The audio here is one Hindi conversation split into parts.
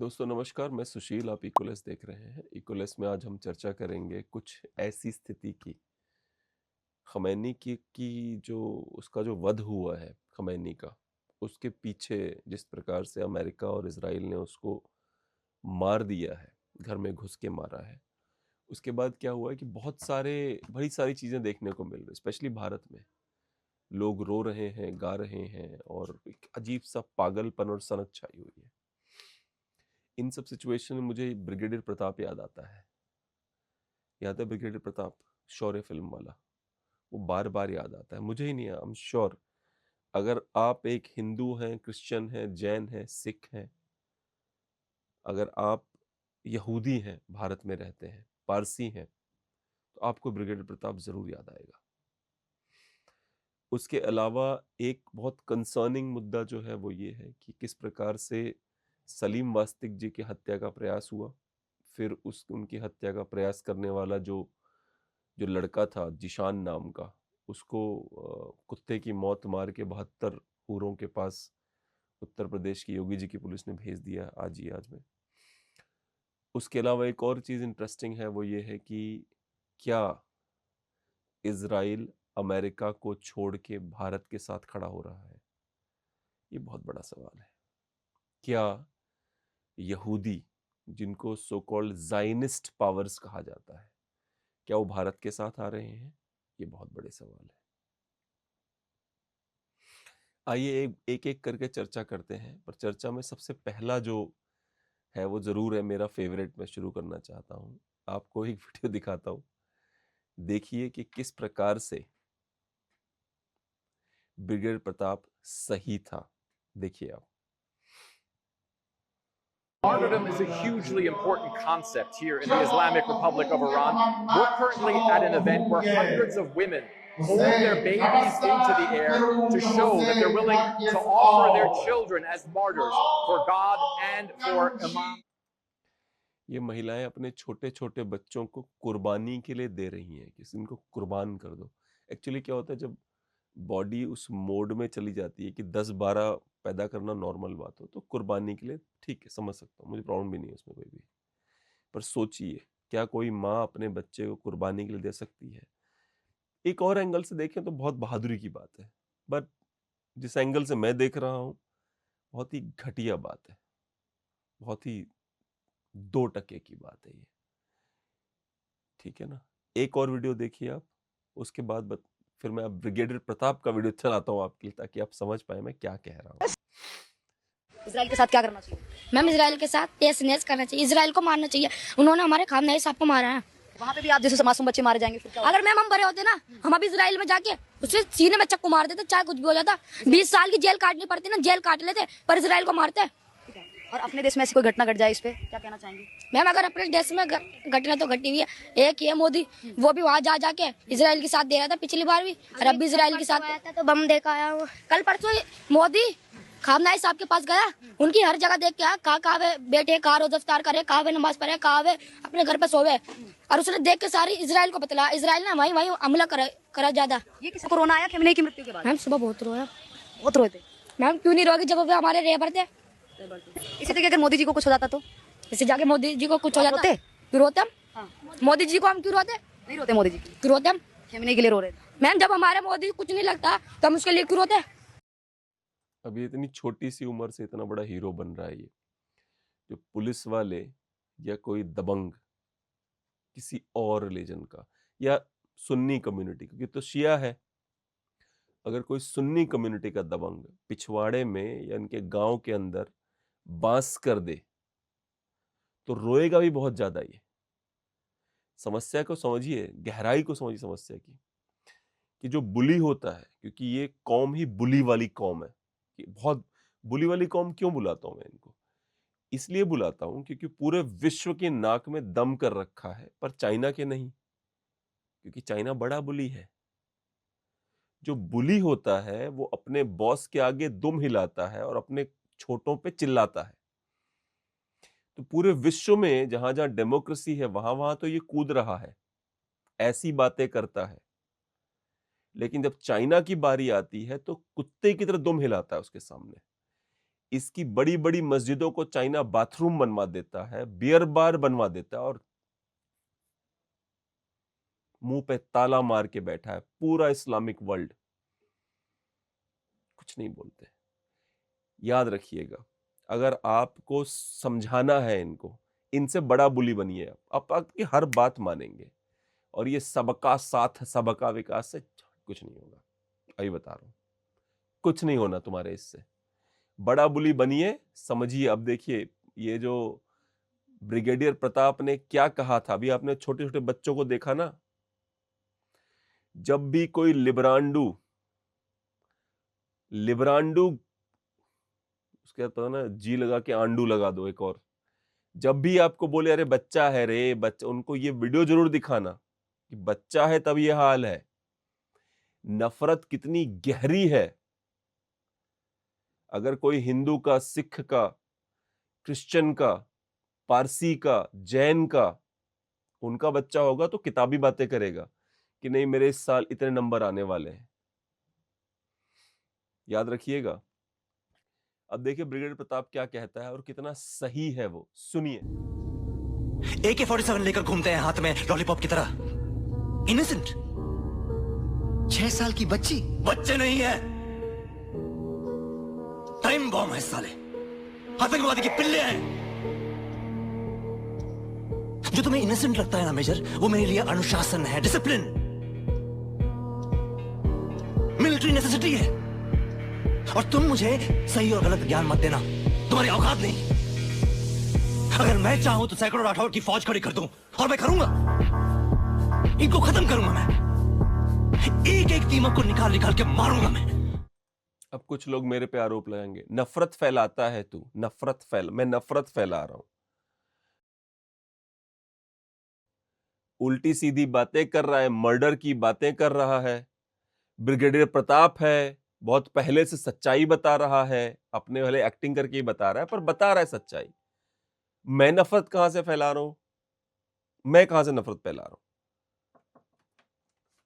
दोस्तों नमस्कार, मैं सुशील। आप इकोलेस देख रहे हैं। इकोलेस में आज हम चर्चा करेंगे कुछ ऐसी स्थिति की, खमैनी की जो उसका जो वध हुआ है खमैनी का, उसके पीछे जिस प्रकार से अमेरिका और इजराइल ने उसको मार दिया है, घर में घुस के मारा है। उसके बाद क्या हुआ है कि बड़ी सारी चीज़ें देखने को मिल रही, स्पेशली भारत में। लोग रो रहे हैं, गा रहे हैं और एक अजीब सा पागलपन और सनक छाई हुई है। इन सब सिचुएशन में मुझे ब्रिगेडियर प्रताप याद आता है। याद है ब्रिगेडियर प्रताप, शौर्य फिल्म वाला? वो बार बार याद आता है, मुझे ही नहीं, आई एम श्योर अगर आप एक हिंदू हैं, क्रिश्चियन हैं, जैन हैं, सिख हैं, अगर आप यहूदी हैं, भारत में रहते हैं, पारसी हैं, तो आपको ब्रिगेडियर प्रताप जरूर याद आएगा। उसके अलावा एक बहुत कंसर्निंग मुद्दा जो है वो ये है कि किस प्रकार से सलीम वास्तिक जी की हत्या का प्रयास हुआ। फिर उनकी हत्या का प्रयास करने वाला जो जो लड़का था जिशान नाम का, उसको कुत्ते की मौत मार के 72 हूरों के पास उत्तर प्रदेश की योगी जी की पुलिस ने भेज दिया आज में। उसके अलावा एक और चीज़ इंटरेस्टिंग है, वो ये है कि क्या इजराइल अमेरिका को छोड़ के भारत के साथ खड़ा हो रहा है? ये बहुत बड़ा सवाल है। क्या यहूदी, जिनको सो कॉल्ड जायनिस्ट पावर्स कहा जाता है, क्या वो भारत के साथ आ रहे हैं? ये बहुत बड़े सवाल है। आइए एक एक करके चर्चा करते हैं, पर चर्चा में सबसे पहला जो है वो जरूर है मेरा फेवरेट। मैं शुरू करना चाहता हूँ, आपको एक वीडियो दिखाता हूँ, देखिए कि किस प्रकार से ब्रिगेडियर प्रताप सही था। देखिए आप। Martyrdom is a hugely important concept here in the Islamic Republic of Iran. We're currently at an event where hundreds of women hold their babies into the air to show that they're willing to offer their children as martyrs for God and for Imam. ये महिलाएं अपने छोटे छोटे बच्चों को कुर्बानी के लिए दे रही हैं कि इनको कुर्बान कर दो। एक्चुअली क्या होता है, जब बॉडी उस मोड में चली जाती है कि 10-12 पैदा करना नॉर्मल बात हो, तो कुर्बानी के लिए ठीक है, समझ सकता हूँ, मुझे प्रॉब्लम भी नहीं है उसमें कोई भी। पर सोचिए, क्या कोई माँ अपने बच्चे को कुर्बानी के लिए दे सकती है? एक और एंगल से देखें तो बहुत बहादुरी की बात है, बट जिस एंगल से मैं देख रहा हूँ, बहुत ही घटिया बात है, बहुत ही 2 टके की बात है ये। ठीक है ना? एक और वीडियो देखिए आप, उसके बाद फिर मैं अब ब्रिगेडियर प्रताप का वीडियो चलाता हूँ आपके लिए, ताकि आप समझ पाए मैं क्या कह रहा हूँ। इजराइल के साथ क्या करना चाहिए? मैम इजराइल के साथ तेज नेस करना चाहिए, इजराइल को मारना चाहिए। उन्होंने हमारे खामनेई साहब को मारा है। वहाँ पे भी आप जैसे मासूम बच्चे मारे जाएंगे फिर क्या होगा? अगर मैम हम बड़े होते ना, हम अभी इजराइल में जाके उससे सीने में चक्कू मार देते, चाहे कुछ भी हो जाता। 20 साल की जेल काटनी पड़ती ना, जेल काट लेते, पर इजराइल को मारते। और अपने देश में ऐसी कोई घटना घट जाए, इस पे क्या कहना चाहेंगे? मैम अगर अपने देश में घटना तो घटी हुई है। एक ये मोदी, वो भी वहाँ जा जाके इजराइल के साथ दे रहा था पिछली बार भी, और अब भी इजराइल के साथ आया था तो बम देखा आया वो। कल परसों मोदी खामनाई साहब के पास गया, उनकी हर जगह देख के आया, कहाँ वे बैठे, कहाँ रोज़ इफ्तार करे, कहाँ वे नमाज पढ़े, कहाँ वे अपने घर पे सोवे, और उसने देख के सारी इजराइल को बतला। इजराइल ने वहीं वहीं हमला करा ज्यादा। ये किसी कोरोना आया खमेनी की मृत्यु के बाद? मैम सुबह बहुत रोया। बहुत रोए थे। मैम क्यों नहीं रोगी, जब वे हमारे रेबर थे। इसी तरीके अगर मोदी जी को कुछ हो जाता तो? इससे जाके मोदी जी को कुछ हो आप जाता, रोते? क्यों रोते हम? हाँ। मोदी जी को हम क्यों रोते? नहीं रोते मोदी जी की? क्यों रोते हम? खमेनी के लिए रो रहे थे। मैम जब हमारे मोदी कुछ नहीं लगता तो हम उसके लिए क्यों रोते? अभी इतनी छोटी सी उम्र से इतना बड़ा हीरो बन रहा है ये, जो पुलिस वाले या कोई दबंग किसी और रिलीजन का या सुन्नी कम्युनिटी, क्योंकि तो शिया है, अगर कोई सुन्नी कम्युनिटी का दबंग पिछवाड़े में या इनके गांव के अंदर बांस कर दे, तो रोएगा भी बहुत ज्यादा। ये समस्या को समझिए, गहराई को समझिए समस्या की, कि जो बुली होता है, क्योंकि ये कौम ही बुली वाली कौम है। कि बहुत बुली वाली कौम क्यों बुलाता हूं मैं इनको? इसलिए बुलाता हूं क्योंकि पूरे विश्व के नाक में दम कर रखा है, पर चाइना के नहीं, क्योंकि चाइना बड़ा बुली है। जो बुली होता है वो अपने बॉस के आगे दुम हिलाता है और अपने छोटों पे चिल्लाता है। तो पूरे विश्व में जहां जहां डेमोक्रेसी है, वहां वहां तो ये कूद रहा है, ऐसी बातें करता है। लेकिन जब चाइना की बारी आती है तो कुत्ते की तरह दुम हिलाता है उसके सामने। इसकी बड़ी बड़ी मस्जिदों को चाइना बाथरूम बनवा देता है, बियर बार बनवा देता है, और मुंह पे ताला मार के बैठा है पूरा इस्लामिक वर्ल्ड, कुछ नहीं बोलते। याद रखिएगा, अगर आपको समझाना है इनको, इनसे बड़ा बुली बनिए आप आपकी हर बात मानेंगे, और ये सबका साथ सबका विकास से कुछ नहीं होगा। अभी बता रहा हूं, कुछ नहीं होना तुम्हारे इससे। बड़ा बुली बनिए, समझिए। अब देखिए, ये जो ब्रिगेडियर प्रताप ने क्या कहा था, अभी आपने छोटे छोटे बच्चों को देखा ना, जब भी कोई लिब्रांडू उसके बाद पता ना, जी लगा के आंडू लगा दो एक और, जब भी आपको बोले अरे बच्चा है रे बच्चा, उनको ये वीडियो जरूर दिखाना कि बच्चा है तब ये हाल है। नफरत कितनी गहरी है। अगर कोई हिंदू का, सिख का, क्रिश्चियन का, पारसी का, जैन का, उनका बच्चा होगा तो किताबी बातें करेगा कि नहीं मेरे इस साल इतने नंबर आने वाले हैं। याद रखिएगा। अब देखिए ब्रिगेडियर प्रताप क्या कहता है और कितना सही है वो, सुनिए। AK-47 लेकर घूमते हैं हाथ में लॉलीपॉप की तरह। इनोसेंट 6 साल की बच्ची, बच्चे नहीं है, टाइम बॉम्ब है साले, आतंकवादी के पिल्ले हैं। जो तुम्हें इनोसेंट लगता है ना मेजर, वो मेरे लिए अनुशासन है, डिसिप्लिन, मिलिट्री नेसेसिटी है। और तुम मुझे सही और गलत ज्ञान मत देना, तुम्हारी औकात नहीं। अगर मैं चाहूं तो सैकड़ों राठौर की फौज खड़ी कर दूं, और मैं करूंगा। इनको खत्म करूंगा मैं, एक एक दीमक को निकाल निकाल के मारूंगा मैं। अब कुछ लोग मेरे पे आरोप लगाएंगे, नफरत फैलाता है तू, मैं नफरत फैला रहा हूं, उल्टी सीधी बातें कर रहा है, मर्डर की बातें कर रहा है। ब्रिगेडियर प्रताप है, बहुत पहले से सच्चाई बता रहा है, अपने वाले एक्टिंग करके ही बता रहा है, पर बता रहा है सच्चाई। मैं नफरत कहां से फैला रहा हूं? मैं कहां से नफरत फैला रहा हूं?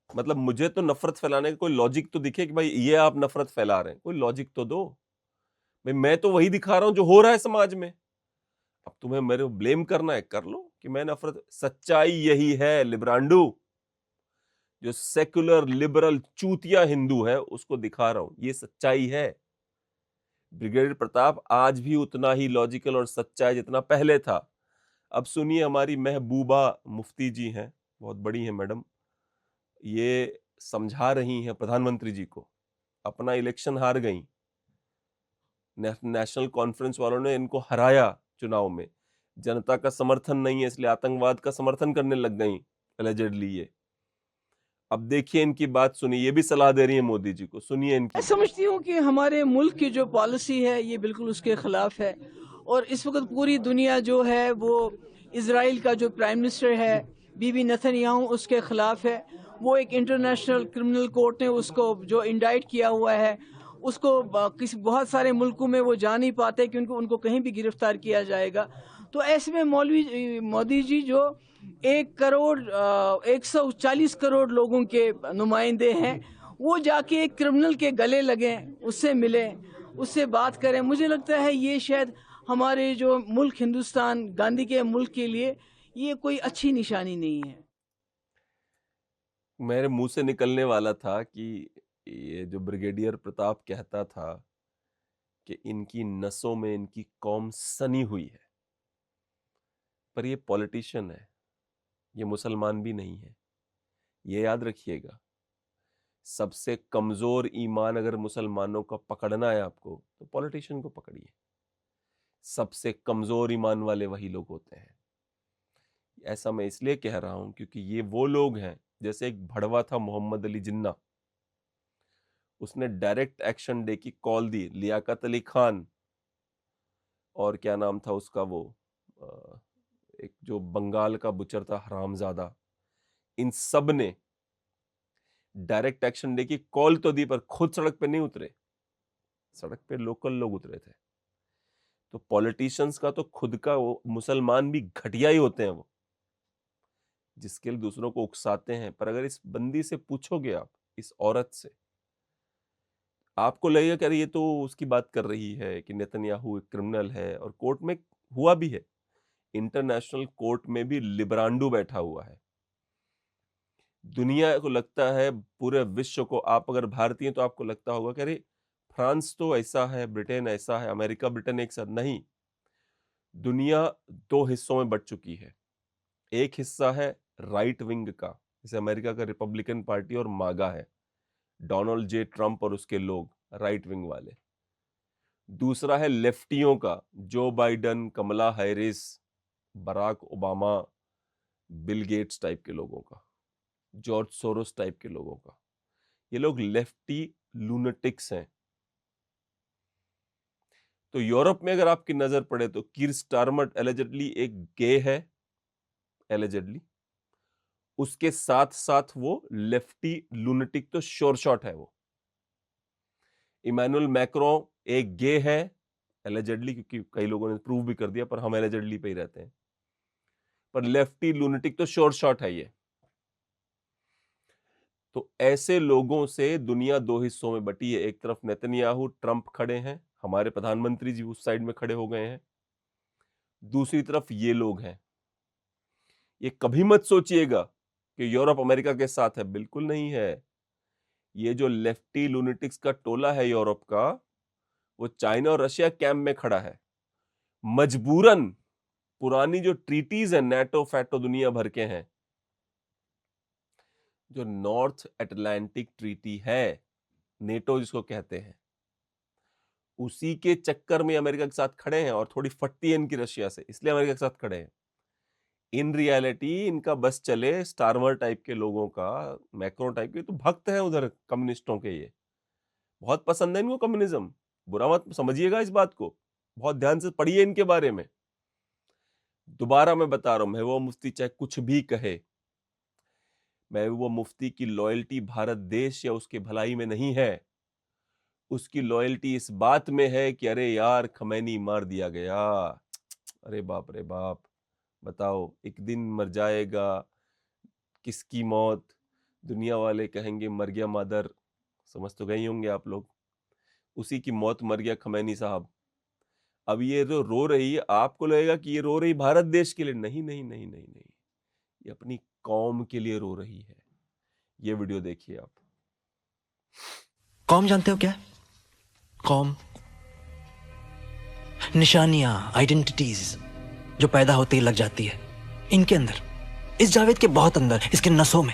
मतलब मुझे तो नफरत फैलाने का कोई लॉजिक तो दिखे कि भाई ये आप नफरत फैला रहे हैं, कोई लॉजिक तो दो भाई। मैं तो वही दिखा रहा हूं जो हो रहा है समाज में। अब तुम्हें मेरे को ब्लेम करना है, कर लो कि मैं नफरत, सच्चाई यही है लिब्रांडू। जो सेक्युलर लिबरल चूतिया हिंदू है उसको दिखा रहा हूं, ये सच्चाई है। ब्रिगेडियर प्रताप आज भी उतना ही लॉजिकल और सच्चा है जितना पहले था। अब सुनिए, हमारी महबूबा मुफ्ती जी हैं, बहुत बड़ी हैं मैडम, ये समझा रही हैं प्रधानमंत्री जी को। अपना इलेक्शन हार गई, नेशनल कॉन्फ्रेंस वालों ने इनको हराया चुनाव में, जनता का समर्थन नहीं है इसलिए आतंकवाद का समर्थन करने लग गई एलिजेडली ये। अब देखिए इनकी बात सुनिए, ये भी सलाह दे रही है मोदी जी को, सुनिए इनकी। मैं समझती हूँ कि हमारे मुल्क की जो पॉलिसी है ये बिल्कुल उसके खिलाफ है। और इस वक्त पूरी दुनिया जो है वो इजराइल का जो प्राइम मिनिस्टर है बीबी नेतन्याहू उसके खिलाफ है। वो एक इंटरनेशनल क्रिमिनल कोर्ट ने उसको जो इंडाइट किया हुआ है उसको किसी बहुत सारे मुल्कों में वो जा नहीं पाते क्योंकि उनको कहीं भी गिरफ्तार किया जाएगा। तो ऐसे में मोदी जी जो 140 करोड़ लोगों के नुमाइंदे हैं, वो जाके एक क्रिमिनल के गले लगें, उससे मिलें, उससे बात करें। मुझे लगता है ये शायद हमारे जो मुल्क हिंदुस्तान, गांधी के मुल्क के लिए ये कोई अच्छी निशानी नहीं है। मेरे मुंह से निकलने वाला था कि ये जो ब्रिगेडियर प्रताप कहता था कि इनकी नसों में इनकी कौम सनी हुई है, पर ये पॉलिटिशियन है, ये मुसलमान भी नहीं है। ये याद रखिएगा, सबसे कमजोर ईमान अगर मुसलमानों का पकड़ना है आपको तो पॉलिटिशियन को पकड़िए। सबसे कमजोर ईमान वाले वही लोग होते हैं। ऐसा मैं इसलिए कह रहा हूं क्योंकि ये वो लोग हैं, जैसे एक भड़वा था मोहम्मद अली जिन्ना, उसने डायरेक्ट एक्शन डे की कॉल दी, लियाकत अली खान और क्या नाम था उसका वो एक जो बंगाल का बुचर था हरामजादा, इन सब ने डायरेक्ट एक्शन डे की कॉल तो दी पर खुद सड़क पे नहीं उतरे, सड़क पे लोकल लोग उतरे थे। तो पॉलिटिशियंस का तो खुद का वो मुसलमान भी घटिया ही होते हैं, वो जिसके लिए दूसरों को उकसाते हैं। पर अगर इस बंदी से पूछोगे आप, इस औरत से, आपको लगेगा कि अरे ये तो उसकी बात कर रही है कि नेतन्याहू एक क्रिमिनल है, और कोर्ट में हुआ भी है। इंटरनेशनल कोर्ट में भी लिब्रांडो बैठा हुआ है। दुनिया को लगता है, पूरे विश्व को, आप अगर भारतीय हैं तो आपको लगता होगा कि अरे फ्रांस तो ऐसा है, ब्रिटेन ऐसा है, अमेरिका ब्रिटेन एक साथ नहीं। दुनिया दो हिस्सों में बट चुकी है। एक हिस्सा है राइट विंग का, जैसे अमेरिका का रिपब्लिकन पार्टी और मागा है, डोनाल्ड जे ट्रंप और उसके लोग राइट विंग वाले। दूसरा है लेफ्टियों का, Joe Biden, Kamala Harris, Barack Obama, Bill Gates type के लोगों का, जॉर्ज सोरोस टाइप के लोगों का। ये लोग लेफ्टी लूनेटिक्स हैं। तो यूरोप में अगर आपकी नजर पड़े तो कीर स्टारमर एलिजेडली एक गे है, एलिजेडली। उसके साथ साथ वो लेफ्टी लूनेटिक तो श्योर शॉट है वो। इमैनुअल मैक्रो एक गे है, एलिजेडली, क्योंकि कई लोगों ने प्रूव भी कर दिया, पर हम एलिजेडली पे ही रहते हैं। पर लेफ्टी लूनेटिक तो श्योर शॉट है ये। तो ऐसे लोगों से दुनिया दो हिस्सों में बटी है। एक तरफ नेतन्याहू, ट्रंप खड़े हैं, हमारे प्रधानमंत्री जी उस साइड में खड़े हो गए हैं। दूसरी तरफ ये लोग हैं। ये कभी मत सोचिएगा कि यूरोप अमेरिका के साथ है, बिल्कुल नहीं है। ये जो लेफ्टी लूनेटिक्स का टोला है यूरोप का, वो चाइना और रशिया कैंप में खड़ा है। मजबूरन पुरानी जो ट्रीटीज है, नेटो फैटो दुनिया भर के हैं, जो नॉर्थ अटलांटिक ट्रीटी है, नेटो जिसको कहते हैं, उसी के चक्कर में अमेरिका के साथ खड़े हैं। और थोड़ी फटती है इनकी रशिया से, इसलिए अमेरिका के साथ खड़े हैं। इन रियलिटी इनका बस चले स्टारमर टाइप के लोगों का, मैक्रो टाइप के, तो भक्त हैं उधर कम्युनिस्टों के। ये बहुत पसंद है इनको कम्युनिज्म, बुरा मत समझिएगा इस बात को, बहुत ध्यान से पढ़िए इनके बारे में। दोबारा मैं बता रहा हूं, महबूबा मुफ्ती चाहे कुछ भी कहे, महबूबा मुफ्ती की लॉयल्टी भारत देश या उसके भलाई में नहीं है। उसकी लॉयल्टी इस बात में है कि अरे यार खमैनी मार दिया गया, अरे बाप रे बाप, बताओ एक दिन मर जाएगा, किसकी मौत, दुनिया वाले कहेंगे मर गया मादर, समझ तो गए होंगे आप लोग, उसी की मौत, मर गया खमैनी साहब। अब ये जो रो रही है, आपको लगेगा कि ये रो रही भारत देश के लिए, नहीं नहीं नहीं नहीं नहीं, ये अपनी कौम के लिए रो रही है। ये वीडियो देखिए आप। कौम जानते हो क्या है? कौम निशानियां, आइडेंटिटीज जो पैदा होते ही लग जाती है इनके अंदर, इस जावेद के बहुत अंदर, इसके नसों में।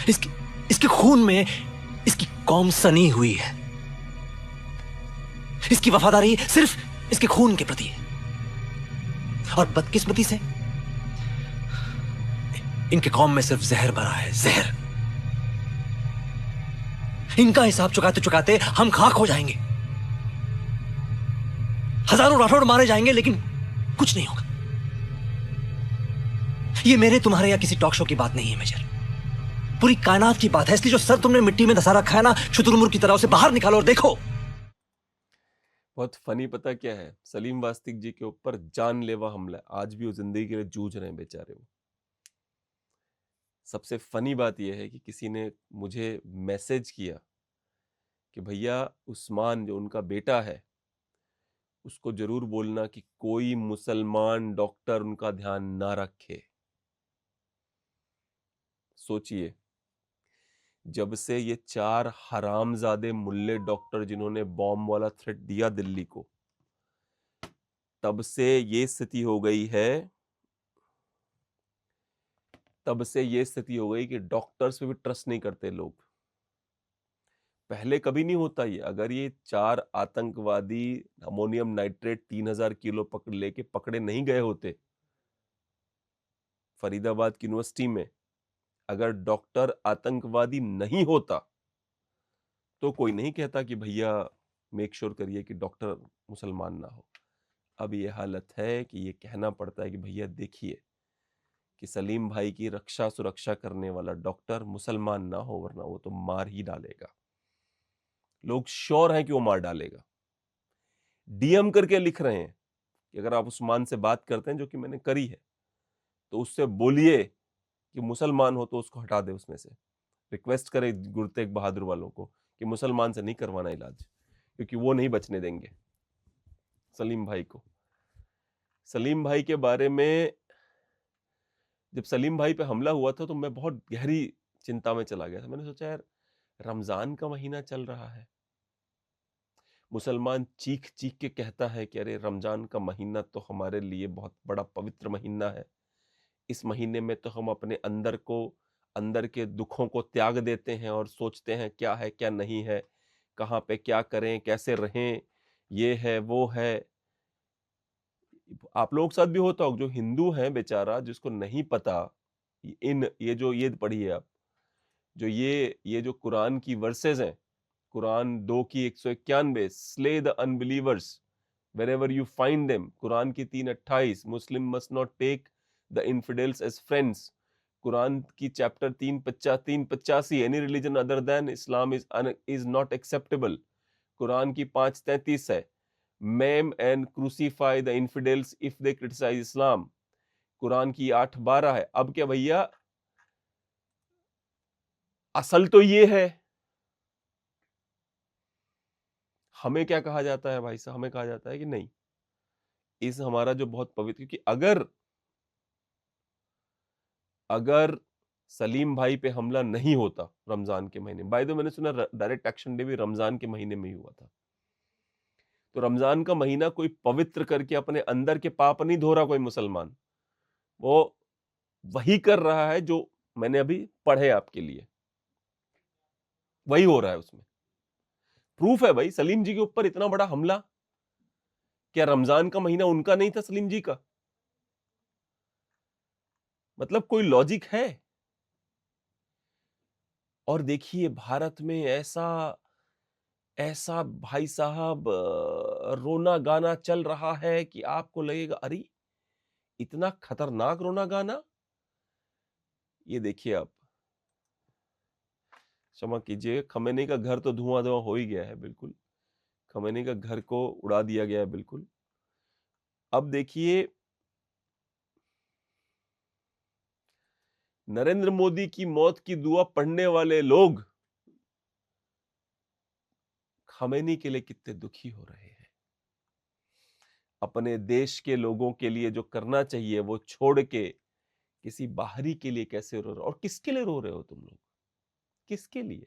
इसके खून में इसकी कौम सनी हुई है। इसकी वफादारी सिर्फ इसके खून के प्रति है। और बदकिस्मती से इनके कौम में सिर्फ जहर भरा है, जहर। इनका हिसाब चुकाते चुकाते हम खाक हो जाएंगे। हजारों राठौड़ मारे जाएंगे, लेकिन कुछ नहीं होगा। ये मेरे, तुम्हारे या किसी टॉक शो की बात नहीं है मेजर, पूरी कायनात की बात है। इसलिए जो सर तुमने मिट्टी में धसा रखा है ना, शुतुरमुर्ग की तरह, उसे बाहर निकालो और देखो। बहुत फनी पता क्या है, सलीम वास्तिक जी के ऊपर जानलेवा हमला, आज भी वो जिंदगी के लिए जूझ रहे हैं बेचारे वो। सबसे फनी बात यह है कि किसी ने मुझे मैसेज किया कि भैया उस्मान जो उनका बेटा है, उसको जरूर बोलना कि कोई मुसलमान डॉक्टर उनका ध्यान ना रखे। सोचिए, जब से ये चार हरामजादे मुल्ले डॉक्टर जिन्होंने बॉम्ब वाला थ्रेट दिया दिल्ली को, तब से ये स्थिति हो गई है, तब से ये स्थिति हो गई कि डॉक्टर्स पे भी ट्रस्ट नहीं करते लोग। पहले कभी नहीं होता ये। अगर ये चार आतंकवादी अमोनियम नाइट्रेट 3000 किलो लेके पकड़े नहीं गए होते फरीदाबाद की यूनिवर्सिटी में, अगर डॉक्टर आतंकवादी नहीं होता तो कोई नहीं कहता कि भैया मेक श्योर करिए कि डॉक्टर मुसलमान ना हो। अब ये हालत है कि ये कहना पड़ता है कि भैया देखिए कि सलीम भाई की रक्षा सुरक्षा करने वाला डॉक्टर मुसलमान ना हो, वरना वो तो मार ही डालेगा। लोग श्योर हैं कि वो मार डालेगा। डीएम करके लिख रहे हैं कि अगर आप उस्मान से बात करते हैं, जो कि मैंने करी है, तो उससे बोलिए कि मुसलमान हो तो उसको हटा दे उसमें से, रिक्वेस्ट करें गुरु तेग बहादुर वालों को कि मुसलमान से नहीं करवाना इलाज, क्योंकि वो नहीं बचने देंगे सलीम भाई को। सलीम भाई के बारे में, जब सलीम भाई पे हमला हुआ था तो मैं बहुत गहरी चिंता में चला गया था। मैंने सोचा यार, रमजान का महीना चल रहा है, मुसलमान चीख चीख के कहता है कि अरे रमजान का महीना तो हमारे लिए बहुत बड़ा पवित्र महीना है, इस महीने में तो हम अपने अंदर के दुखों को त्याग देते हैं और सोचते हैं क्या है क्या नहीं है, कहाँ पे क्या करें, कैसे रहें, ये है वो है। आप लोगों के साथ भी होता हो, जो हिंदू हैं बेचारा, जिसको नहीं पता, ये पढ़िए आप, जो ये जो कुरान की वर्सेस हैं, कुरान 2 की 191, slay the unbelievers wherever you find them, Quran की 3:28, मुस्लिम must not take the infidels as friends, Quran की chapter 385, any religion other than Islam is not acceptable, Quran की 5:33 है, maim and crucify the infidels if they criticize Islam, Quran की 8:12 है। अब क्या भैया, असल तो ये है, हमें क्या कहा जाता है भाई साहब, हमें कहा जाता है कि नहीं, इस हमारा जो बहुत पवित्र, क्योंकि अगर सलीम भाई पे हमला नहीं होता रमजान के महीने, बाय द वे मैंने सुना डायरेक्ट एक्शन डे भी रमजान के महीने में ही हुआ था, तो रमजान का महीना कोई पवित्र करके अपने अंदर के पाप नहीं धो रहा कोई मुसलमान, वो वही कर रहा है जो मैंने अभी पढ़े आपके लिए, वही हो रहा है। उसमें प्रूफ है भाई, सलीम जी के ऊपर इतना बड़ा हमला, क्या रमजान का महीना उनका नहीं था सलीम जी का? मतलब कोई लॉजिक है? और देखिए भारत में ऐसा भाई साहब रोना गाना चल रहा है कि आपको लगेगा अरे इतना खतरनाक रोना गाना। ये देखिए आप, क्षमा कीजिए, खमेनी का घर तो धुआं हो ही गया है, बिल्कुल खमेनी का घर को उड़ा दिया गया है बिल्कुल। अब देखिए नरेंद्र मोदी की मौत की दुआ पढ़ने वाले लोग खमेनी के लिए कितने दुखी हो रहे हैं। अपने देश के लोगों के लिए जो करना चाहिए वो छोड़ के किसी बाहरी के लिए कैसे रो रहे हो? और किसके लिए रो रहे हो तुम लोग? किसके लिए?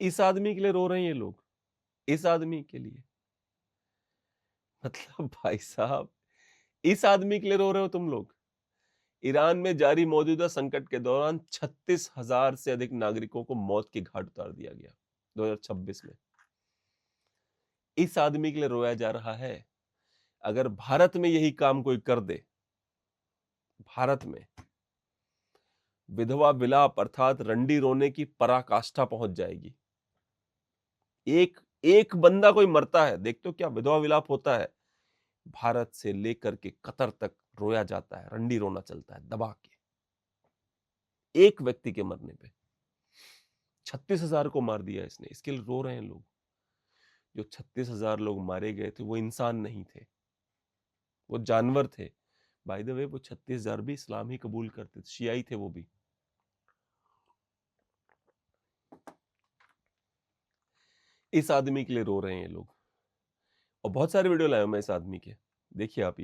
इस आदमी के लिए रो रहे हैं ये लोग, इस आदमी के लिए। मतलब भाई साहब, इस आदमी के लिए रो रहे हो तुम लोग। ईरान में जारी मौजूदा संकट के दौरान 36,000 से अधिक नागरिकों को मौत के घाट उतार दिया गया 2026 में। इस आदमी के लिए रोया जा रहा है। अगर भारत में यही काम कोई कर दे, भारत में विधवा विलाप अर्थात रंडी रोने की पराकाष्ठा पहुंच जाएगी। एक बंदा कोई मरता है, देख तो क्या विधवा विलाप होता है, भारत से लेकर के कतर तक रोया जाता है, रंडी रोना चलता है दबा के। एक व्यक्ति के मरने पे 36,000 को मार दिया इसने, इसके लिए रो रहे हैं लोग। जो 36,000 लोग मारे गए थे वो इंसान नहीं थे, वो जानवर थे। बाय द वे वो 36,000 भी इस्लाम ही कबूल करते थे, शियाई थे वो भी। इस आदमी के लिए रो रहे हैं ये लोग। और बहुत सारे वीडियो लाया हूं मैं इस आदमी के, देखिए आप।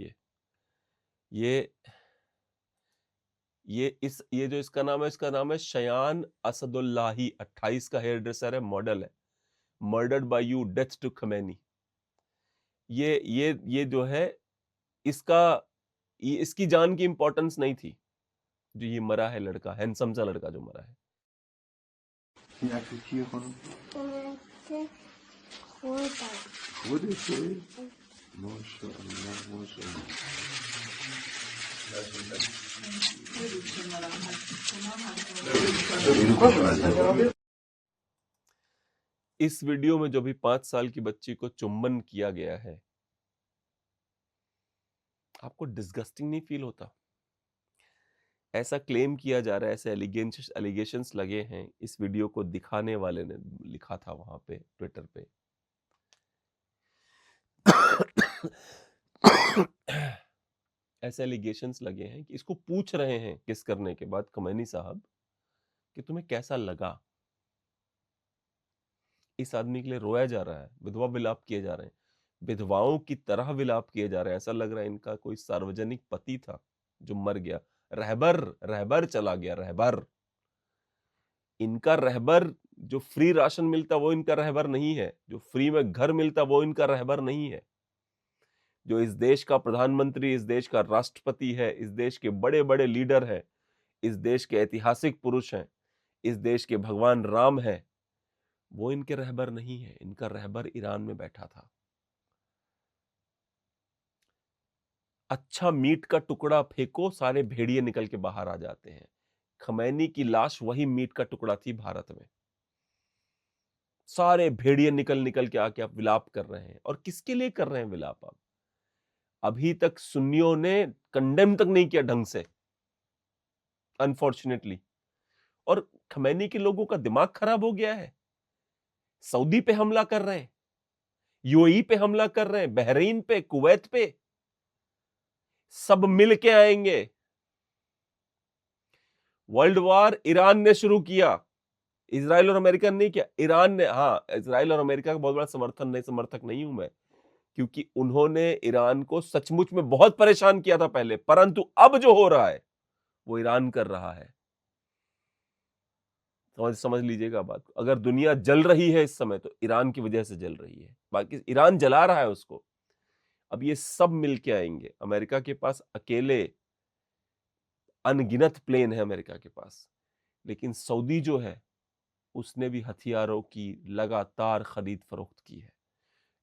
ये जो इसका नाम है शयान असदुल्लाही, 28 का हेयर ड्रेसर है, मॉडल है, murdered by you, death to Khamenei. ये जो है इसकी जान की इंपॉर्टेंस नहीं थी, जो ये मरा है लड़का, हैंडसम सा लड़का जो मरा है। इस वीडियो में जो भी 5 साल की बच्ची को चुंबन किया गया है, आपको डिस्गस्टिंग नहीं फील होता? ऐसा क्लेम किया जा रहा है, ऐसे एलिगेशंस लगे हैं। इस वीडियो को दिखाने वाले ने लिखा था वहां पे ट्विटर पे ऐसे एलिगेशंस लगे हैं कि इसको पूछ रहे हैं किस करने के बाद खमैनी साहब कि तुम्हें कैसा लगा। इस आदमी के लिए रोया जा रहा है, विधवा विलाप किए जा रहे हैं, विधवाओं की तरह विलाप किए जा रहे हैं। ऐसा लग रहा है इनका कोई सार्वजनिक पति था जो मर गया, रहबर चला गया, रहबर। इनका रहबर, जो फ्री राशन मिलता वो इनका रहबर नहीं है, जो फ्री में घर मिलता वो इनका रहबर नहीं है। जो इस देश का प्रधानमंत्री, इस देश का राष्ट्रपति है, इस देश के बड़े बड़े लीडर हैं, इस देश के ऐतिहासिक पुरुष हैं, इस देश के भगवान राम हैं, वो इनके रहबर नहीं है। इनका रहबर ईरान में बैठा था। अच्छा मीट का टुकड़ा फेंको, सारे भेड़िए निकल के बाहर आ जाते हैं। खमैनी की लाश वही मीट का टुकड़ा थी भारत में। सारे भेड़िए निकल निकल के आके आप विलाप कर रहे हैं। और किसके लिए कर रहे हैं विलाप आप? अभी तक सुन्नियों ने कंडेम तक नहीं किया ढंग से, अनफॉर्चुनेटली। और खमैनी के लोगों का दिमाग खराब हो गया है। सऊदी पे हमला कर रहे हैं, यूएई पे हमला कर रहे हैं, बहरीन पे, कुवैत पे, सब मिल के आएंगे। वर्ल्ड वॉर ईरान ने शुरू किया, इजराइल और अमेरिका ने नहीं किया। ईरान ने, हाँ, इजराइल और अमेरिका का बहुत बड़ा समर्थक नहीं हूं मैं, क्योंकि उन्होंने ईरान को सचमुच में बहुत परेशान किया था पहले, परंतु अब जो हो रहा है वो ईरान कर रहा है। समझ लीजिएगा बात को। अगर दुनिया जल रही है इस समय तो ईरान की वजह से जल रही है, बाकी ईरान जला रहा है उसको। अब ये सब मिलके आएंगे। अमेरिका के पास अकेले अनगिनत प्लेन है अमेरिका के पास, लेकिन सऊदी जो है उसने भी हथियारों की लगातार खरीद फरोख्त की है।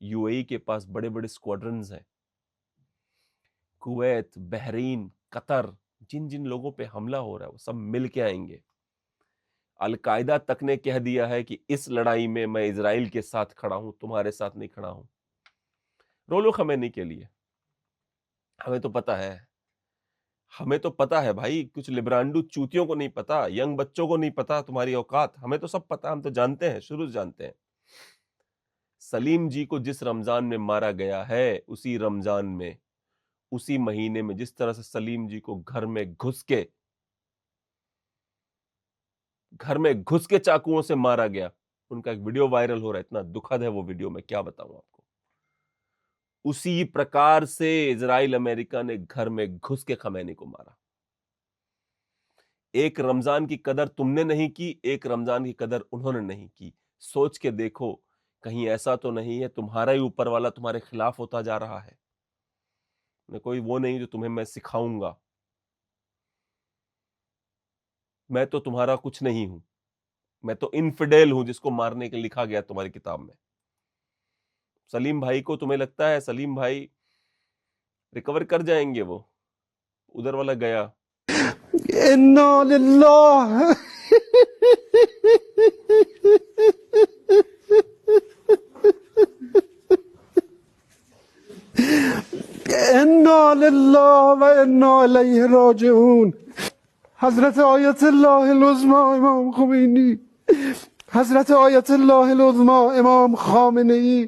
यूएई के पास बड़े बड़े स्क्वाड्रन्स हैं। कुवैत, बहरीन, कतर, जिन जिन लोगों पे हमला हो रहा है वो सब मिल के आएंगे। अलकायदा तक ने कह दिया है कि इस लड़ाई में मैं इजराइल के साथ खड़ा हूं, तुम्हारे साथ नहीं खड़ा हूं। रोलो खमैनी के लिए। हमें तो पता है, हमें तो पता है भाई, कुछ लिब्रांडू चूतियों को नहीं पता, यंग बच्चों को नहीं पता तुम्हारी औकात। हमें तो सब पता, हम तो जानते हैं, शुरू से जानते हैं। सलीम जी को जिस रमजान में मारा गया है, उसी रमजान में, उसी महीने में जिस तरह से सलीम जी को घर में घुस के चाकुओं से मारा गया, उनका एक वीडियो वायरल हो रहा है। इतना दुखद है वो वीडियो, मैं क्या बताऊं आपको। उसी प्रकार से इजराइल अमेरिका ने घर में घुस के खमैनी को मारा। एक रमजान की कदर तुमने नहीं की, एक रमजान की कदर उन्होंने नहीं की। सोच के देखो, कहीं ऐसा तो नहीं है तुम्हारा ही ऊपर वाला तुम्हारे खिलाफ होता जा रहा है। मैं कोई वो नहीं जो तुम्हें मैं सिखाऊंगा, मैं तो तुम्हारा कुछ नहीं हूं, मैं तो इनफिडेल हूं जिसको मारने के लिखा गया तुम्हारी किताब में। सलीम भाई को तुम्हें लगता है सलीम भाई रिकवर कर जाएंगे? वो उधर वाला गया। इन्ना लिल्लाह इन्ना लिल्लाह व इन्ना इलैहि राजिऊन। हजरत आयतुल्लाह उज़्मा इमाम खुमैनी, हजरत आयतुल्लाह उज़्मा इमाम खामेनेई,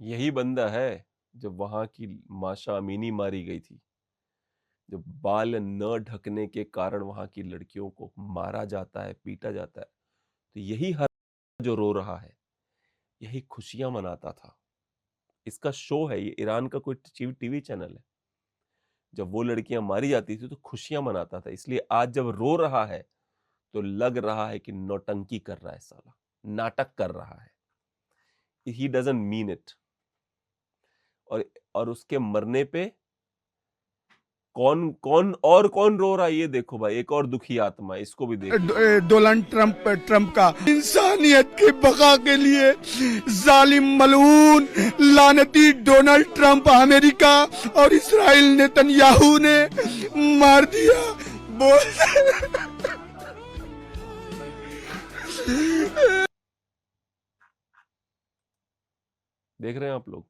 यही बंदा है जब वहां की माशा अमीनी मारी गई थी, जब बाल न ढकने के कारण वहां की लड़कियों को मारा जाता है, पीटा जाता है, तो यही हर जो रो रहा है, यही खुशियां मनाता था। इसका शो है ये, ईरान का कोई टीवी चैनल है। जब वो लड़कियां मारी जाती थी तो खुशियां मनाता था। इसलिए आज जब रो रहा है तो लग रहा है कि नौटंकी कर रहा है, साला नाटक कर रहा है। He doesn't mean it. और उसके मरने पे कौन रो रहा है, ये देखो भाई, एक और दुखी आत्मा, इसको भी देखो। डोनाल्ड ट्रंप का इंसानियत की बका के लिए जालिम मलऊन लानती डोनाल्ड ट्रंप अमेरिका और इस्राइल नेतन्याहू ने मार दिया। देख रहे हैं आप लोग,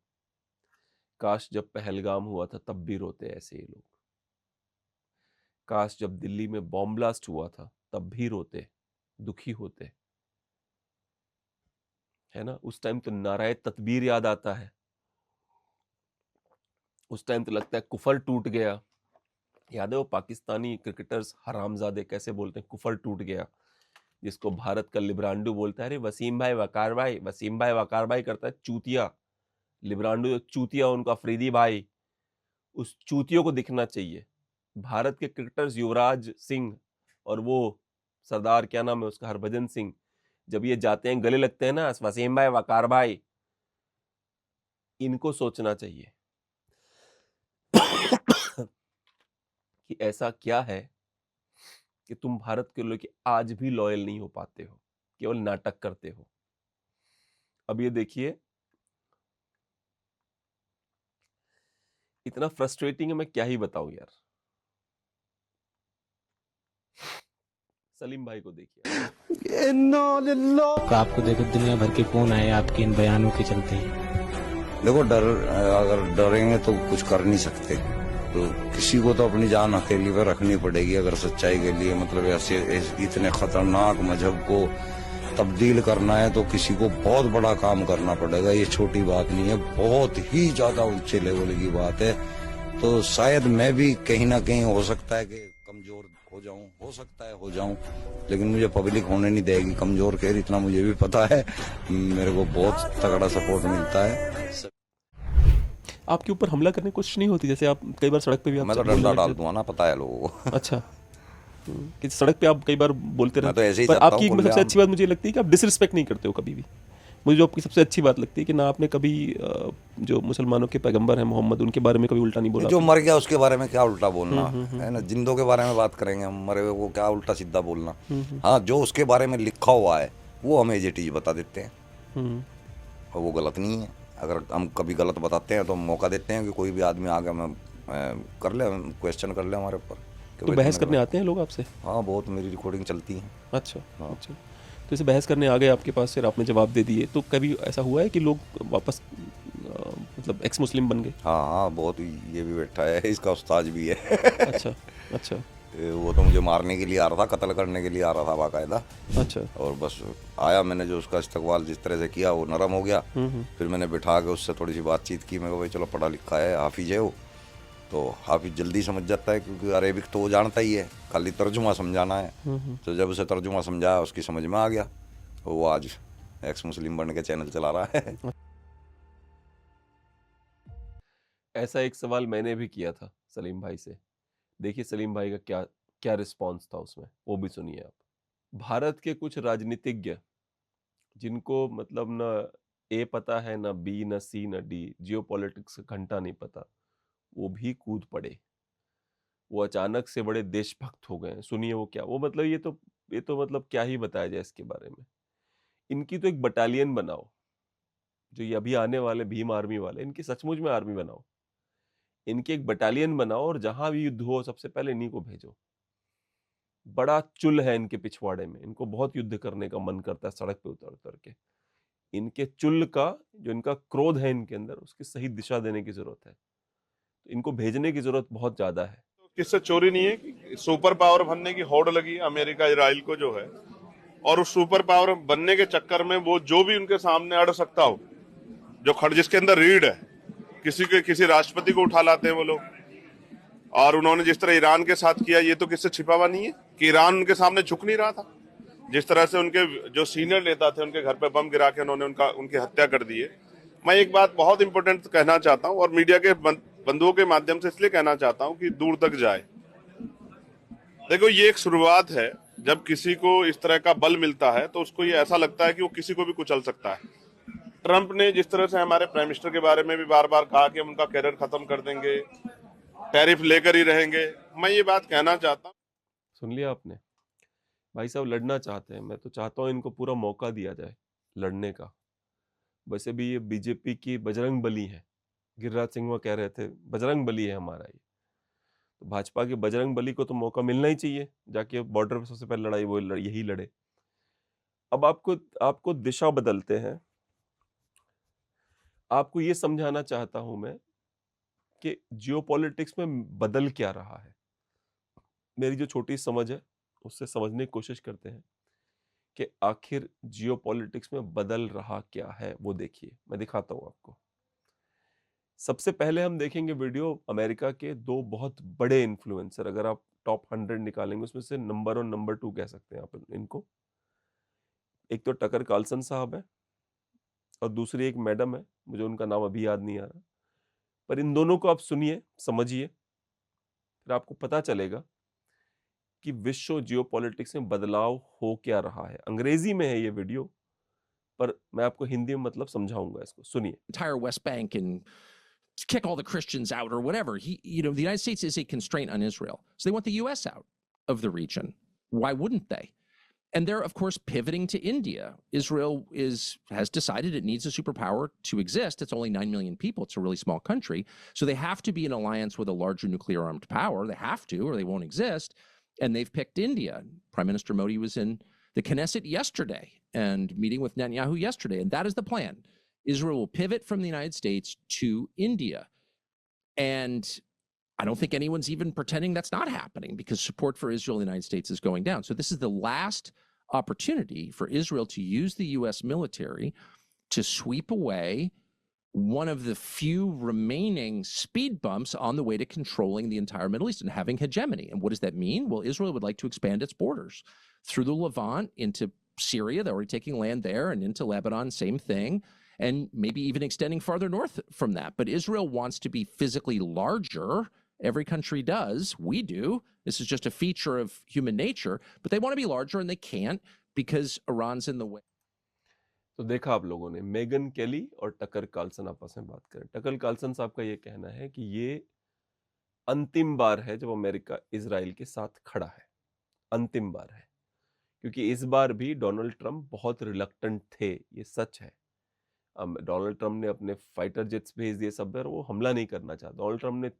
काश जब पहलगाम हुआ था तब भी रोते ऐसे ही लोग, काश जब दिल्ली में बॉम्ब ब्लास्ट हुआ था तब भी रोते, दुखी होते, है ना। उस टाइम तो नाराए तकबीर याद आता है, उस टाइम तो लगता है कुफर टूट गया। याद है वो पाकिस्तानी क्रिकेटर्स हरामजादे कैसे बोलते हैं, कुफर टूट गया, जिसको भारत का लिब्रांडू बोलता है, अरे वसीम भाई वकार भाई, वसीम भाई वकार भाई करता है चूतिया। लिब्रांडू चूतिया उनका अफरीदी भाई, उस चूतियों को दिखना चाहिए। भारत के क्रिकेटर्स युवराज सिंह और वो सरदार क्या नाम है उसका, हरभजन सिंह, जब ये जाते हैं गले लगते हैं ना, वसीम भाई वकार भाई, इनको सोचना चाहिए कि ऐसा क्या है कि तुम भारत के लोग आज भी लॉयल नहीं हो पाते हो, केवल नाटक करते हो। अब ये देखिए, इतना फ्रस्ट्रेटिंग है, मैं क्या ही बताऊं यार। सलीम भाई को देखिए, आपको देखो दुनिया भर के फोन आए आपके इन बयानों के चलते। देखो डर, अगर डरेंगे तो कुछ कर नहीं सकते, तो किसी को तो अपनी जान अकेली पे रखनी पड़ेगी अगर सच्चाई के लिए, मतलब ऐसे इतने खतरनाक मजहब को तब्दील करना है तो किसी को बहुत बड़ा काम करना पड़ेगा। ये छोटी बात नहीं है, बहुत ही ज्यादा ऊंचे लेवल की बात है। तो शायद मैं भी कहीं ना कहीं हो सकता है कि कमजोर हो जाऊं, हो सकता है हो जाऊं, लेकिन मुझे पब्लिक होने नहीं देगी कमजोर के, इतना मुझे भी पता है। मेरे को बहुत तगड़ा सपोर्ट मिलता है। आपके ऊपर हमला करने की कोशिश नहीं होती? जैसे आप कई बार सड़क पे भी मैं तो डंडा डाल दूंगा ना, पता है लोगों को। अच्छा, कि सड़क पे आप कई बार बोलते रहते, तो ऐसे ही पर चलता आपकी हूं सबसे अच्छी बात मुझे लगती है कि आप डिसरिस्पेक्ट नहीं करते हो कभी भी। मुझे जो आपकी सबसे अच्छी बात लगती है कि ना आपने कभी जो मुसलमानों के पैगंबर हैं मोहम्मद, उनके बारे में कभी उल्टा नहीं बोला। जो मर गया उसके बारे में क्या उल्टा बोलना है ना, जिंदों के बारे में बात करेंगे हम, मरे हुए को क्या उल्टा सीधा बोलना। हाँ, जो उसके बारे में लिखा हुआ है वो हमें एज इट इज बता देते हैं, और वो गलत नहीं है। अगर हम कभी गलत बताते हैं तो हम मौका देते हैं कि कोई भी आदमी आगे में कर ले, क्वेश्चन कर ले हमारे ऊपर। तो बहस करने आते हैं लोग आपसे? हाँ, बहुत, मेरी रिकॉर्डिंग चलती है। अच्छा, अच्छा। तो इसे बहस करने आ गए आपके पास, फिर आपने जवाब दे दिए, तो कभी ऐसा हुआ है कि लोग वापस मतलब एक्स मुस्लिम बन गए? हाँ हाँ, बहुत। ये भी बैठा है, इसका उस्ताद भी है। अच्छा अच्छा। वो तो मुझे मारने के लिए आ रहा था, कत्ल करने के लिए आ रहा था बाकायदा। अच्छा। और बस आया, मैंने जो उसका इस्तकबाल जिस तरह से किया वो नरम हो गया। फिर मैंने बिठा के उससे थोड़ी सी बातचीत की। मैं कहा भाई चलो, पढ़ा लिखा है, हाफिज है वो, तो हाफिज जल्दी समझ जाता है, क्योंकि अरेबिक तो वो जानता ही है, खाली तर्जुमा समझाना है। तो जब उसे तर्जुमा समझाया उसकी समझ में आ गया, तो वो आज एक्स मुस्लिम बन के चैनल चला रहा है। ऐसा एक सवाल मैंने भी किया था सलीम भाई से। देखिए सलीम भाई का क्या क्या रिस्पॉन्स था उसमें, वो भी सुनिए आप। भारत के कुछ राजनीतिज्ञ जिनको मतलब न ए पता है, न बी, न सी, न डी, जियोपॉलिटिक्स का घंटा नहीं पता, वो भी कूद पड़े। वो अचानक से बड़े देशभक्त हो गए। सुनिए वो क्या, वो मतलब ये तो मतलब क्या ही बताया जाए इसके बारे में। इनकी तो एक बटालियन बनाओ, जो ये अभी आने वाले भीम आर्मी वाले, इनकी सचमुच में आर्मी बनाओ, इनकी एक बटालियन बनाओ, और जहां भी युद्ध हो सबसे पहले इन्हीं को भेजो। बड़ा चुल है इनके पिछवाड़े में, इनको बहुत युद्ध करने का मन करता है सड़क पे उतर उतर के। इनके चुल का, जो इनका क्रोध है इनके अंदर, उसकी सही दिशा देने की जरूरत है। तो इनको भेजने की जरूरत बहुत ज्यादा है। किससे चोरी नहीं है कि सुपर पावर बनने की होड़ लगी अमेरिका इजराइल को जो है, और उस सुपर पावर बनने के चक्कर में वो जो भी उनके सामने अड़ सकता हो, जो जिसके अंदर रीढ़ है, किसी राष्ट्रपति को उठा लाते हैं वो लोग। और उन्होंने जिस तरह ईरान के साथ किया, ये तो किससे छिपा हुआ नहीं है कि ईरान उनके सामने झुक नहीं रहा था। जिस तरह से उनके जो सीनियर नेता थे उनके घर पे बम गिरा के उन्होंने उनकी हत्या कर दी है। मैं एक बात बहुत इंपॉर्टेंट कहना चाहता हूं, और मीडिया के बंधुओं के माध्यम से इसलिए कहना चाहता हूं कि दूर तक जाए। देखो, ये एक शुरुआत है। जब किसी को इस तरह का बल मिलता है तो उसको ये ऐसा लगता है कि वो किसी को भी कुचल सकता है। ट्रंप ने जिस तरह से हमारे प्राइम मिनिस्टर के बारे में भी बार बार कहा कि हम उनका कैरियर खत्म कर देंगे, टैरिफ लेकर ही रहेंगे, मैं ये बात कहना चाहता हूँ। सुन लिया आपने? भाई साहब लड़ना चाहते हैं, मैं तो चाहता हूँ इनको पूरा मौका दिया जाए लड़ने का। वैसे भी ये बीजेपी की बजरंग बली है, गिरिराज सिंह वो कह रहे थे बजरंग बली है हमारा ये। तो भाजपा के बजरंग बली को तो मौका मिलना ही चाहिए, जाके बॉर्डर पर सबसे पहले लड़ाई वो यही लड़े। अब आपको दिशा बदलते हैं। आपको ये समझाना चाहता हूं मैं कि जियोपॉलिटिक्स में बदल क्या रहा है। मेरी जो छोटी समझ है उससे समझने की कोशिश करते हैं कि आखिर जियोपॉलिटिक्स में बदल रहा क्या है। वो देखिए, मैं दिखाता हूं आपको। सबसे पहले हम देखेंगे वीडियो अमेरिका के दो बहुत बड़े इन्फ्लुएंसर, अगर आप टॉप 100 निकालेंगे उसमें से नंबर 1 और नंबर 2 कह सकते हैं आप इनको। एक तो टकर कार्लसन साहब है और दूसरी एक मैडम है, मुझे उनका नाम अभी याद नहीं आ रहा, पर इन दोनों को आप सुनिए, समझिए, फिर आपको पता चलेगा कि विश्व जियोपॉलिटिक्स में बदलाव हो क्या रहा है। अंग्रेजी में है ये वीडियो, पर मैं आपको हिंदी में मतलब समझाऊंगा इसको, सुनिए। Entire West Bank and kick all the Christians out or whatever. The United States is a constraint on Israel. So they want the US out of the region. Why wouldn't they? And they're, of course, pivoting to India. Israel has decided it needs a superpower to exist. It's only 9 million people. It's a really small country. So they have to be in alliance with a larger nuclear armed power. They have to, or they won't exist. And they've picked India. Prime Minister Modi was in the Knesset yesterday and meeting with Netanyahu yesterday. And that is the plan. Israel will pivot from the United States to India. And I don't think anyone's even pretending that's not happening because support for Israel in the United States is going down. So this is the last opportunity for Israel to use the U.S. military to sweep away one of the few remaining speed bumps on the way to controlling the entire Middle East and having hegemony. And what does that mean? Well, Israel would like to expand its borders through the Levant into Syria. They're already taking land there, and into Lebanon, same thing. And maybe even extending farther north from that. But Israel wants to be physically larger. Every country does. We do. This is just a feature of human nature. But they want to be larger, and they can't because Iran's in the way. तो देखा आप लोगों ने, मेगन केली और टकर कार्लसन आपस में बात करें। टकर कार्लसन साहब का ये कहना है कि ये अंतिम बार है जब अमेरिका इजराइल के साथ खड़ा है। अंतिम बार है, क्योंकि इस बार भी डोनाल्ड ट्रंप बहुत रिलक्टेंट थे, ये सच है। डोनाल्ड ट्रंप ने अपने फाइटर जेट्स भेज दिए सब, और वो हमला नहीं करना चाहते। डोनाल्ड ट्रंप ने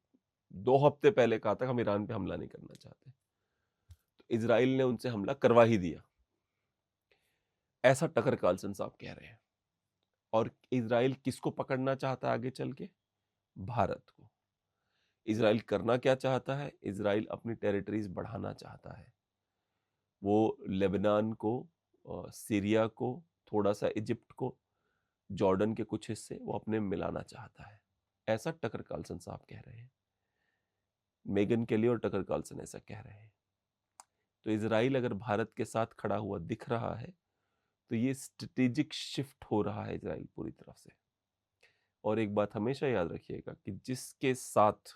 2 हफ्ते पहले कहा था हम ईरान पे हमला नहीं करना चाहते, तो इजराइल ने उनसे हमला करवा ही दिया, ऐसा टकर कार्लसन साहब कह रहे हैं। और इजराइल किसको पकड़ना चाहता है आगे चल के? भारत को। इजराइल करना क्या चाहता है? इजराइल अपनी टेरिटरीज बढ़ाना चाहता है। वो लेबनान को, सीरिया को, थोड़ा सा इजिप्ट को, जॉर्डन के कुछ हिस्से वो अपने मिलाना चाहता है, ऐसा टकर कार्लसन साहब कह रहे हैं। मेगन केली और टकर कार्लसन ऐसा कह रहे हैं। तो इजराइल अगर भारत के साथ खड़ा हुआ दिख रहा है तो ये स्ट्रेटेजिक शिफ्ट हो रहा है इजराइल पूरी तरफ से। और एक बात हमेशा याद रखिएगा कि जिसके साथ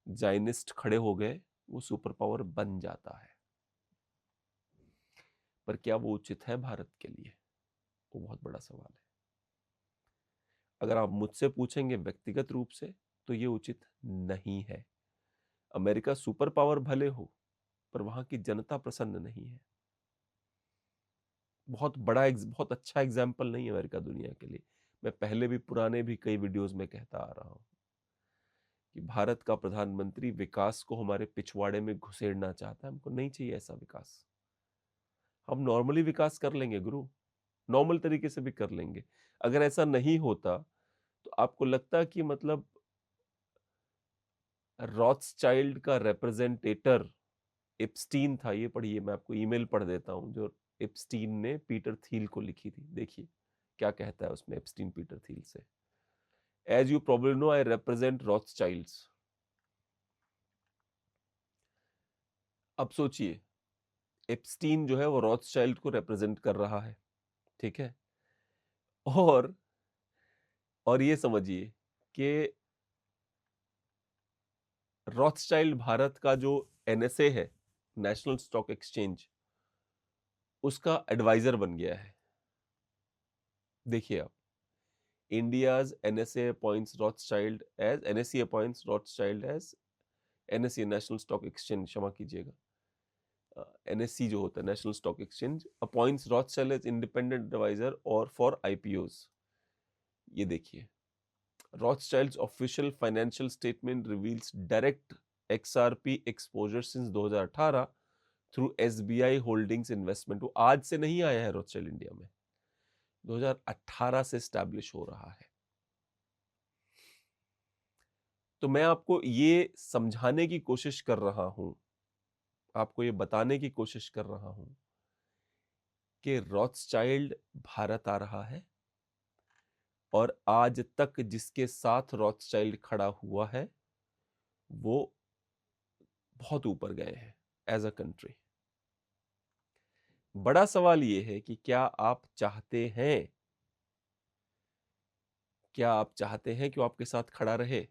जायनिस्ट खड़े हो गए वो सुपर पावर बन जाता है। पर क्या वो उचित है भारत के लिए? वो बहुत बड़ा सवाल है। अगर आप मुझसे पूछेंगे व्यक्तिगत रूप से तो ये उचित नहीं है। अमेरिका सुपर पावर भले हो, पर वहां की जनता प्रसन्न नहीं है। बहुत अच्छा एग्जाम्पल नहीं है अमेरिका दुनिया के लिए। मैं पहले भी, पुराने भी कई वीडियोस में कहता आ रहा हूं कि भारत का प्रधानमंत्री विकास को हमारे पिछवाड़े में घुसेड़ना चाहता है। हमको नहीं चाहिए ऐसा विकास। हम नॉर्मली विकास कर लेंगे गुरु, नॉर्मल तरीके से भी कर लेंगे। अगर ऐसा नहीं होता तो आपको लगता कि मतलब रॉथस्चाइल्ड का रिप्रेजेंटेटर एप्स्टीन था, ये पढ़िए, मैं आपको ईमेल पढ़ देता हूं जो एप्स्टीन ने पीटर थील को लिखी थी। देखिए क्या कहता है उसमें एप्स्टीन पीटर थील से। As you probably know I represent Rothschilds. अब सोचिए, एप्स्टीन जो है वो रॉथस्चाइल्ड को रिप्रेजेंट कर रहा है, ठीक है। और ये समझिए कि रॉथस्चाइल्ड भारत का जो एनएसए है, नेशनल स्टॉक एक्सचेंज, उसका एडवाइजर बन गया है। देखिए आप, India's NSA appoints Rothschild as NSA national stock exchange, क्षमा कीजिएगा, एनएससी जो होता है national stock exchange, appoints Rothschild as independent adviser और फॉर आईपीओज। ये देखिए, Rothschild's official financial statement reveals direct XRP exposure since 2018 through SBI holdings investment, वो आज से नहीं आया है रॉथस्चाइल्ड इंडिया में, 2018 से स्टैब्लिश हो रहा है। तो मैं आपको ये समझाने की कोशिश कर रहा हूं, आपको ये बताने की कोशिश कर रहा हूं कि रॉथस्चाइल्ड भारत आ रहा है और आज तक जिसके साथ रॉथस्चाइल्ड खड़ा हुआ है वो बहुत ऊपर गए हैं एज अ कंट्री। बड़ा सवाल ये है कि क्या आप चाहते हैं कि वो आपके साथ खड़ा रहे?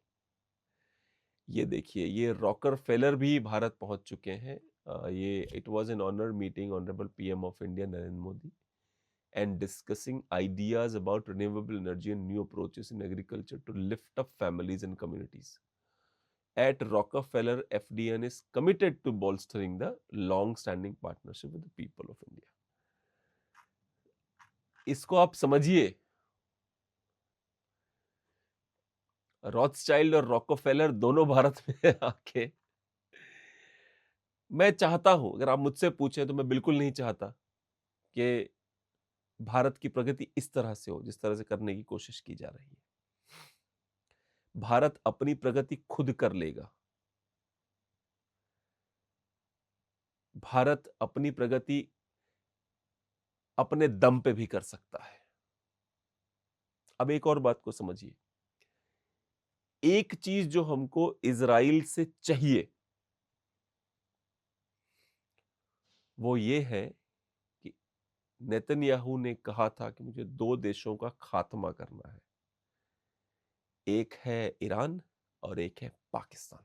ये देखिए, ये रॉकरफेलर भी भारत पहुंच चुके हैं। ये it was an honour meeting honourable PM of India Narendra Modi and discussing ideas about renewable energy and new approaches in agriculture to lift up families and communities. At Rockefeller, FDN is committed to bolstering the long-standing partnership with the people of India. इसको आप समझिए, रॉथस्चाइल्ड और रॉकफेलर दोनों भारत में आके, मैं चाहता हूं, अगर आप मुझसे पूछें तो मैं बिल्कुल नहीं चाहता कि भारत की प्रगति इस तरह से हो जिस तरह से करने की कोशिश की जा रही है। भारत अपनी प्रगति खुद कर लेगा। भारत अपनी प्रगति अपने दम पे भी कर सकता है। अब एक और बात को समझिए, एक चीज जो हमको इजराइल से चाहिए वो ये है कि नेतन्याहू ने कहा था कि मुझे 2 देशों का खात्मा करना है, एक है ईरान और एक है पाकिस्तान।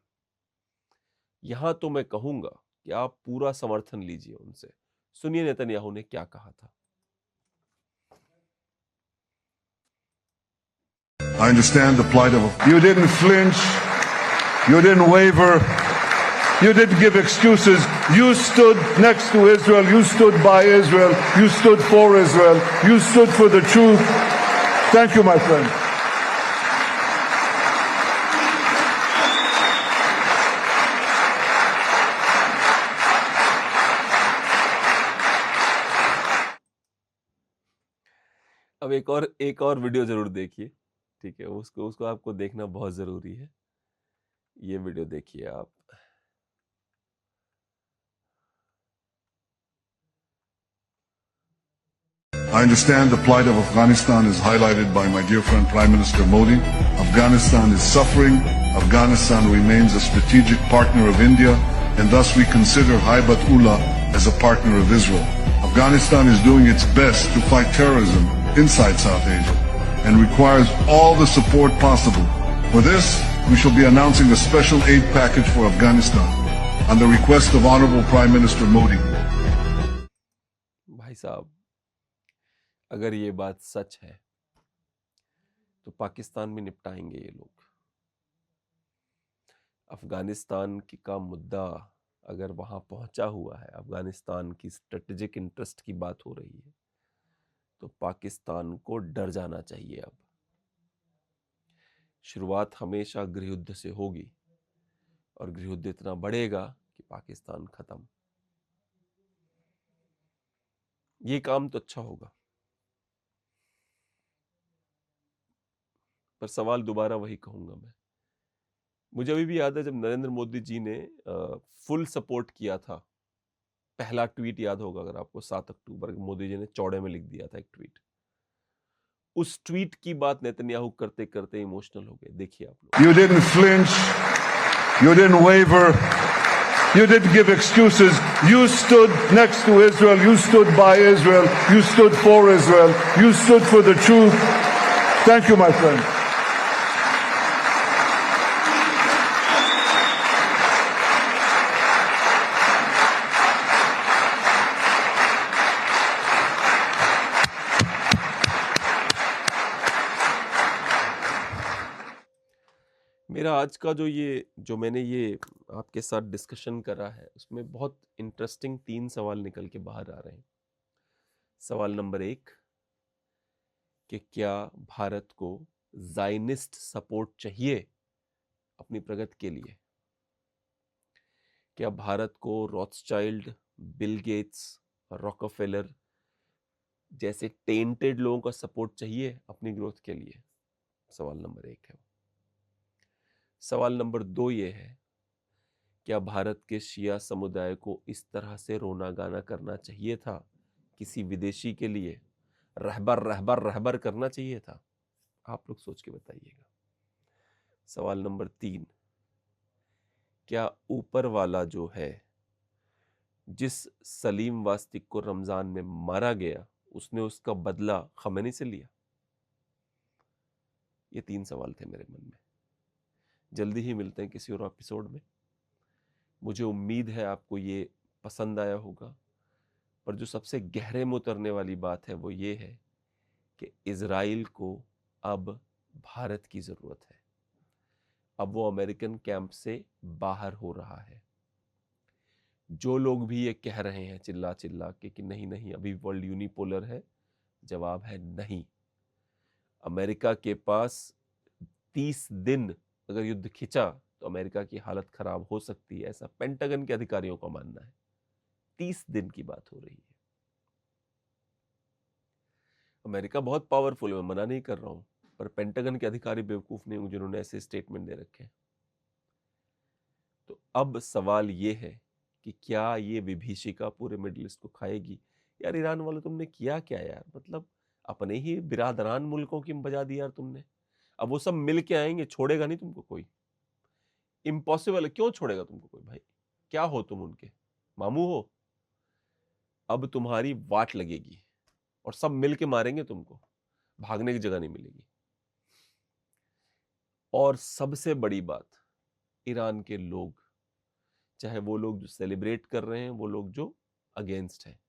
यहां तो मैं कहूंगा कि आप पूरा समर्थन लीजिए उनसे। सुनिए नेतन्याहू ने क्या कहा था। I understand the plight of. You didn't flinch. You didn't waver. You didn't give excuses. You stood next to Israel. You stood by Israel. You stood for Israel. You stood for the truth. Thank you, my friend. अब एक और वीडियो जरूर देखिए, ठीक है? उसको आपको देखना बहुत जरूरी है। ये वीडियो देखिए आप। I understand the plight of Afghanistan is highlighted by my dear friend Prime Minister Modi. Afghanistan is suffering. Afghanistan remains a strategic partner of India, and thus we consider Haibat-Ullah as a partner of Israel. Afghanistan is doing its best to fight terrorism inside South Asia and requires all the support possible. For this, we shall be announcing a special aid package for Afghanistan on the request of Honorable Prime Minister Modi. भाई साहब, अगर ये बात सच है तो पाकिस्तान में निपटाएंगे ये लोग। अफगानिस्तान का मुद्दा अगर वहां पहुंचा हुआ है, अफगानिस्तान की स्ट्रेटेजिक इंटरेस्ट की बात हो रही है, तो पाकिस्तान को डर जाना चाहिए। अब शुरुआत हमेशा गृहयुद्ध से होगी और गृहयुद्ध इतना बढ़ेगा कि पाकिस्तान खत्म। ये काम तो अच्छा होगा, पर सवाल दोबारा वही कहूंगा मैं। मुझे अभी भी याद है जब नरेंद्र मोदी जी ने फुल सपोर्ट किया था, पहला ट्वीट याद होगा अगर आपको, 7 अक्टूबर मोदी जी ने चौड़े में लिख दिया था एक ट्वीट। उस ट्वीट की बात नेतन्याहू करते करते इमोशनल हो गए। देखिए आप लोग। You didn't flinch. You didn't waver. You didn't give excuses. You stood next to Israel. You stood by Israel. You stood for Israel. You stood for the truth. Thank you, my friend. मेरा आज का जो मैंने ये आपके साथ डिस्कशन करा है, उसमें बहुत इंटरेस्टिंग 3 सवाल निकल के बाहर आ रहे हैं। सवाल नंबर 1 कि क्या भारत को ज़ायनिस्ट सपोर्ट चाहिए अपनी प्रगति के लिए? क्या भारत को रॉथस्चाइल्ड बिल गेट्स, रॉकफेलर जैसे टेंटेड लोगों का सपोर्ट चाहिए अपनी ग्रोथ के लिए? सवाल नंबर 1 है। सवाल नंबर 2 ये है, क्या भारत के शिया समुदाय को इस तरह से रोना गाना करना चाहिए था? किसी विदेशी के लिए रहबर रहबर रहबर करना चाहिए था? आप लोग सोच के बताइएगा। सवाल नंबर 3, क्या ऊपर वाला जो है, जिस सलीम वास्तिक को रमजान में मारा गया, उसने उसका बदला खमेनी से लिया? ये 3 सवाल थे मेरे मन में। जल्दी ही मिलते हैं किसी और एपिसोड में। मुझे उम्मीद है आपको ये पसंद आया होगा, पर जो सबसे गहरे में उतरने वाली बात है वो ये है कि इजराइल को अब भारत की ज़रूरत है। अब वो अमेरिकन कैंप से बाहर हो रहा है। जो लोग भी ये कह रहे हैं चिल्ला चिल्ला के कि नहीं नहीं अभी वर्ल्ड यूनिपोलर है, जवाब है नहीं। अमेरिका के पास 30 दिन अगर युद्ध खिंचा तो अमेरिका की हालत खराब हो सकती है, ऐसा पेंटागन के अधिकारियों का मानना है। 30 दिन की बात हो रही है। अमेरिका बहुत पावरफुल है, मैं मना नहीं कर रहा हूं, पर पेंटागन के अधिकारी बेवकूफ नहीं होंगे जिन्होंने ऐसे स्टेटमेंट दे रखे हैं। तो अब सवाल ये है कि क्या ये विभीषिका पूरे मिडिल ईस्ट को खाएगी? यार ईरान वालों, तुमने किया क्या यार? मतलब अपने ही बिरादरान मुल्कों की बजा दी यार तुमने। अब वो सब मिल के आएंगे, छोड़ेगा नहीं तुमको कोई। इम्पॉसिबल है। क्यों छोड़ेगा तुमको कोई भाई? क्या हो तुम उनके? मामू हो? अब तुम्हारी वाट लगेगी और सब मिल के मारेंगे तुमको, भागने की जगह नहीं मिलेगी। और सबसे बड़ी बात, ईरान के लोग, चाहे वो लोग जो सेलिब्रेट कर रहे हैं, वो लोग जो अगेंस्ट हैं,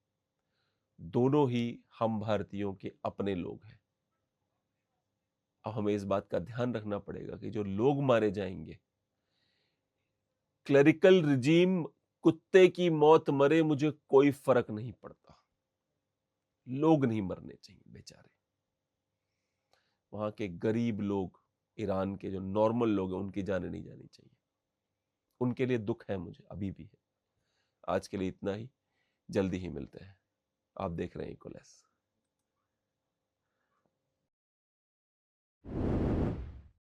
दोनों ही हम भारतीयों के अपने लोग हैं। अब हमें इस बात का ध्यान रखना पड़ेगा कि जो लोग मारे जाएंगे, क्लरिकल रिजीम कुत्ते की मौत मरे, मुझे कोई फर्क नहीं पड़ता, लोग नहीं मरने चाहिए बेचारे। वहां के गरीब लोग, ईरान के जो नॉर्मल लोग हैं, उनकी जाने नहीं जानी चाहिए। उनके लिए दुख है मुझे, अभी भी है। आज के लिए इतना ही, जल्दी ही मिलते हैं। आप देख रहे हैं इक्वल एस।